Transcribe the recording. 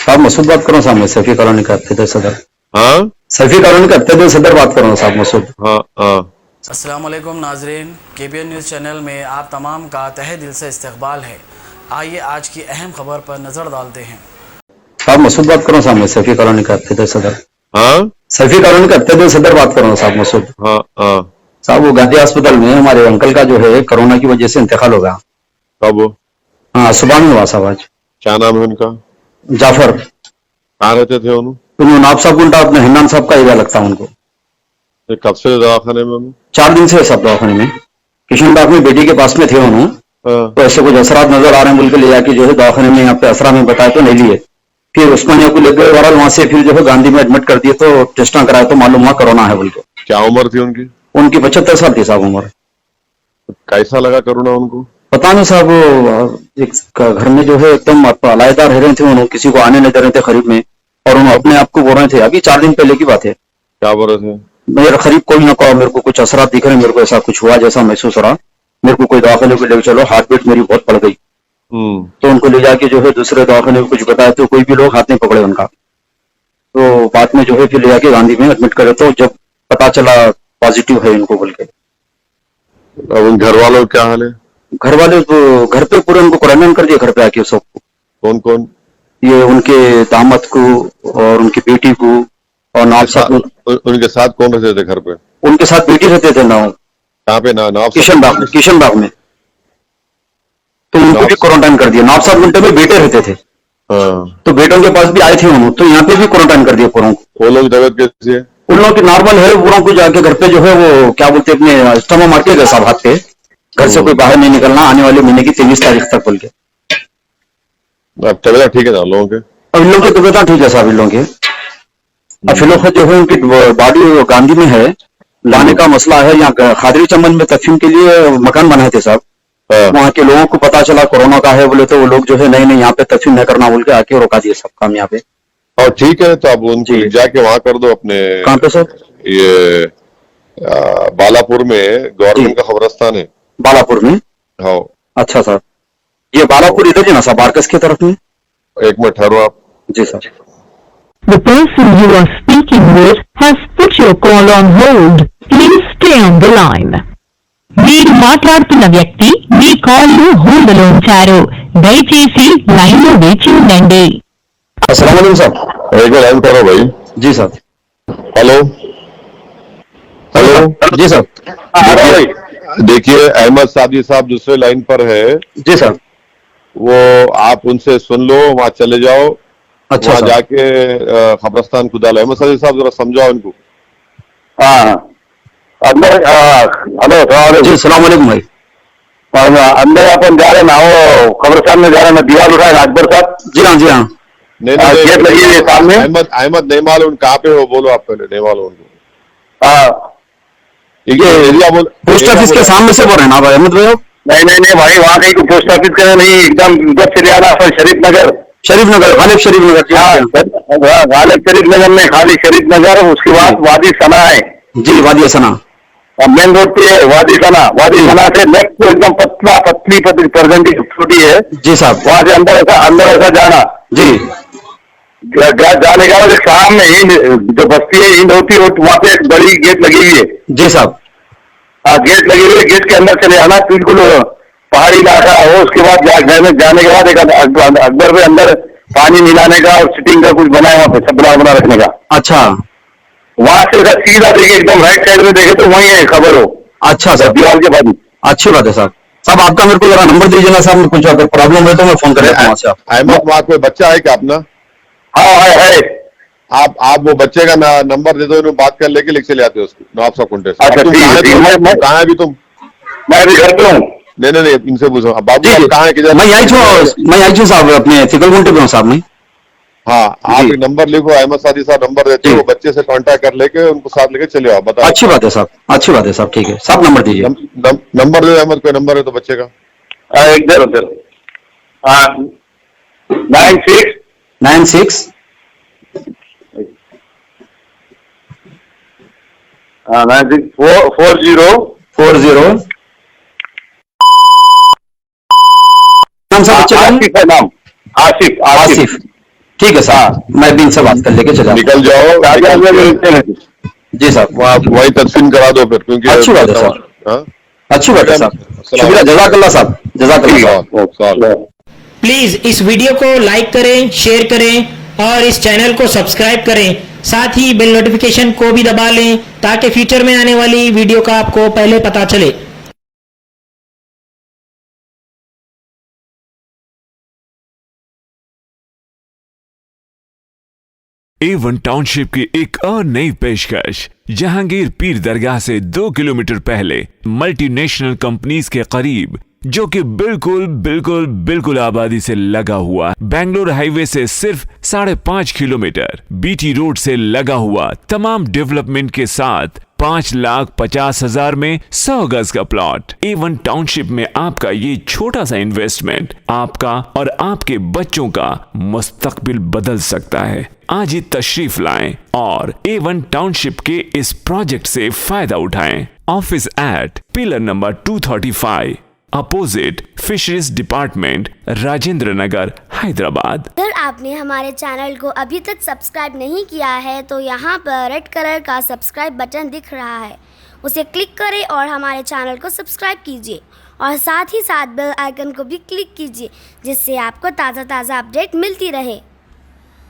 साहब मसूद बात कर रहा हूँ साहब, मैं सैफी कॉलोनी का अब्तदा सदर। हाँ सैफी कॉलोनी का अब्तदा सदर बात कर रहा हूँ साहब, मसूद। हाँ हाँ। अस्सलाम वालेकुम नाजरीन, KBN न्यूज़ चैनल में आप तमाम का तहे दिल से इस्तकबाल है। आइए आज की अहम खबर पर नज़र डालते हैं। साहब मसूद बात कर रहा हूँ साहब, मैं सैफी कॉलोनी का अब्तदा सदर। हाँ सैफी कॉलोनी का अब्तदा सदर बात कर रहा हूँ साहब, मसूद। हाँ हाँ। साहब वो गांधी अस्पताल में हमारे अंकल का जो है कोरोना की वजह से इंतकाल हो गया। कब वो? हाँ, सुबह में हुआ साहब आज। क्या नाम है उनका? जाफर। कहाँ रहते थे उन्होंने? तो नाब साहब उल्टा अपने हिन्नान साहब का एरिया लगता है उनको। ये कब से दवाखाने में उन्होंने? 4 दिन से है साहब दवाखाने में। किशन बाग में बेटी के पास में थे उन्होंने, हाँ, तो ऐसे कुछ असरात नजर आ रहे हैं बोल के ले जाके जो है दवाखाने में यहाँ पे असरा में बताया तो नहीं लिए। फिर उस्मानिया को ले गए और वहां से फिर जो है गांधी में एडमिट कर दिए, तो टेस्ट कराया तो मालूम हुआ कोरोना है बोल के। क्या उम्र थी उनकी? उनकी 75 साल थी साहब उम्र। कैसा लगा कोरोना उनको? पता नहीं साहब, वो एक घर में जो है एकदम अलायदा रह रहे थे उन्होंने, किसी को आने नहीं दे रहे थे करीब में, और उन्होंने अपने आप को बोल रहे थे, अभी 4 दिन पहले की बात है। क्या बोल रहे थे? मेरे करीब कोई ना कहो, मेरे को कुछ असरात दिख रहे, मेरे को ऐसा कुछ हुआ जैसा महसूस हो रहा, मेरे को कोई दवाखाने को लेकर चलो, हार्ट बीट मेरी बहुत बढ़ गई। तो उनको ले जाके जो है दूसरे दवाखाने में कुछ बताया तो कोई भी लोग हाथ नहीं पकड़े उनका। तो बाद में जो है फिर ले जाके गांधी में एडमिट करे, तो जब पता चला पॉजिटिव है इनको बोल के। अब उन घर वालों का क्या हाल है? घर वाले तो घर पे पूरे उनको क्वारंटाइन कर दिया, घर पे आके सबको। कौन कौन? ये उनके दामाद को और उनकी बेटी को और नाव साहब। उनके साथ कौन रहते थे घर पे? उनके साथ बेटी रहते थे नाव। कहाँ पे? नाव किशन बाग में। तो उनको भी क्वारंटाइन कर दिया। नाव साहब घंटे में बेटे रहते थे, हाँ। तो बेटों के पास भी आए थे उन्होंने, तो यहाँ पे भी क्वारंटाइन कर दिया पूरों को। वो लोग तबियत कैसी है? उन लोगों की नॉर्मल है, पूरों को जाके घर पे जो है वो क्या बोलते हैं अपने स्टमा मार के गए साहब हाथ पे, घर से कोई बाहर नहीं निकलना आने वाले महीने की 23 तारीख तक बोल के। अब तबियत ठीक है ना लोगों के? अब इन लोगों की तबियत ठीक है साहब इन लोगों की। अब फिलहाल जो है उनकी बॉडी गांधी में है, लाने का मसला है। यहाँ खादरी चमन में तकसीम के लिए मकान बनाए थे साहब, वहाँ के लोगों को पता चला कोरोना का है बोले, तो वो लोग जो है नहीं यहाँ पे तकसीम नहीं करना बोल के आके रोका दिए सब काम यहाँ पे। और ठीक है, तो अब उनको जाके वहां कर दो अपने। कहाँ पे सर? ये बालापुर में गवर्नमेंट का खबरस्तान है। बालापुर में? हाँ। अच्छा सर, ये बालापुर इधर ही ना साहब, बारकस की तरफ में? एक मिनट ठहरो आप। जी sir. The person you are speaking with has put your call on hold. Please stay on the line. మీరు మాట్లాడుతున్న వ్యక్తి మీ కాల్ ను హోల్డ్ లో ఉంచారు. దయచేసి లైన్ లో వేచి ఉండండి. अस्सलाम वालेकुम साहब। एक लाइन करो भाई। जी सर। Hello hello. जी सर। देखिए अहमद सादी साहब दूसरे लाइन पर है। जी सर। वो आप उनसे सुन लो, वहाँ चले जाओ। अच्छा वहाँ सर। जाके खबरस्तान खुदा लो। अहमद सादी साहब जरा समझाओ इनको। हाँ अंदर हेलो जी सलाम वालेकुम भाई। अंदर अपन जा रहे ना, वो कब्रिस्तान में जा रहे ना, दीवार उठाए अकबर साहब। जी हाँ जी हाँ। नहीं गेट लगी है सामने। अहमद नहीं मालूम कहाँ पे हो, बोलो आप पहले। नहीं मालूम उनको। हाँ ये एरिया बोल, पोस्ट ऑफिस के सामने से बोल रहे हैं ना भाई अहमद भाई? नहीं भाई, वहाँ कहीं को पोस्ट ऑफिस का नहीं, एकदम उधर से आना शरीफ नगर। गालिब शरीफ नगर। हाँ गालिब शरीफ नगर में, खाली शरीफ नगर, उसके बाद वादी सना है। जी वादी सना मेन रोड पे है वादी सना से लेफ्ट को एकदम पतली परगंडी छोटी है। जी साहब। वहाँ से अंदर ऐसा जाना। जी जाने का बाद सामने हिंद जो बस्ती है, हिंद होती है, वहाँ पे एक बड़ी गेट लगी हुई है। जी साहब। हाँ गेट लगी हुई है, गेट के अंदर चले आना, बिल्कुल पहाड़ी इलाका हो। उसके बाद जाने के बाद एक अकबर पे अंदर पानी मिलाने का और सिटिंग का कुछ बना है, वहाँ पे छपरा बना रखने का। अच्छा, वहां से सीधा देखे एकदम राइट साइड में देखे तो वही है खबर हो। अच्छा सर, दीवार के बाद। अच्छी बात है साहब। साहब आपका मेरे को जरा नंबर दीजिए ना साहब, कुछ अगर प्रॉब्लम है तो मैं फोन करें वहाँ से। आप अहमद वहाँ कोई बच्चा है क्या अपना? हाँ है। आप वो बच्चे का नंबर दे दो, इन्होंने बात कर लेके लिख चले आते हो उसको नवाब साहब कुंटे से। अच्छा कहाँ है अभी तुम? मैं भी घर पे हूँ। नहीं इनसे पूछो बाबू आप कहाँ है? किधर? मैं यही छू साहब, अपने फिकलगुंटे पे हूँ साहब मैं। हाँ आप एक नंबर लिखो, अहमद सादी साहब नंबर देते हो, बच्चे से कांटेक्ट कर लेके उनको साथ लेके चले आओ। बताओ। अच्छी बात है साहब, अच्छी बात है साहब। ठीक है साहब, नंबर दीजिए। नंबर दे अहमद, कोई नंबर है तो बच्चे का। इधर 96 40 नाम साहब बच्चे का? आसिफ है नाम। आसिफ। आसिफ। ठीक है सर, मैं भी इनसे बात कर लेके चला निकल जाओ, जी सर। वहाँ वही तदफीन करा दो फिर, क्योंकि अच्छी बात है सर, हाँ? अच्छी बात है सर, शुक्रिया, जज़ाकल्लाह साहब, जज़ाकल्लाह। प्लीज इस वीडियो को लाइक करें, शेयर करें और इस चैनल को सब्सक्राइब करें। साथ ही बेल नोटिफिकेशन को भी दबा लें ताकि फ्यूचर में आने वाली वीडियो का आपको पहले पता चले। A1 टाउनशिप की एक और नई पेशकश। जहांगीर पीर दरगाह से 2 किलोमीटर पहले मल्टीनेशनल कंपनीज के करीब, जो कि बिल्कुल आबादी से लगा हुआ, बेंगलोर हाईवे से सिर्फ 5.5 किलोमीटर, बीटी रोड से लगा हुआ, तमाम डेवलपमेंट के साथ 5,50,000 में 100 गज का प्लॉट। A1 टाउनशिप में आपका ये छोटा सा इन्वेस्टमेंट आपका और आपके बच्चों का मुस्तकबिल बदल सकता है। आज ही तशरीफ लाएं और A1 टाउनशिप के इस प्रोजेक्ट से फायदा उठाएं। Office at pillar number 235 opposite fisheries department, Rajendra Nagar, Hyderabad. अगर आपने हमारे चैनल को अभी तक सब्सक्राइब नहीं किया है तो यहाँ पर रेड कलर का सब्सक्राइब बटन दिख रहा है, उसे क्लिक करें और हमारे चैनल को सब्सक्राइब कीजिए और साथ ही साथ बेल आइकन को भी क्लिक कीजिए, जिससे आपको ताज़ा अपडेट मिलती रहे।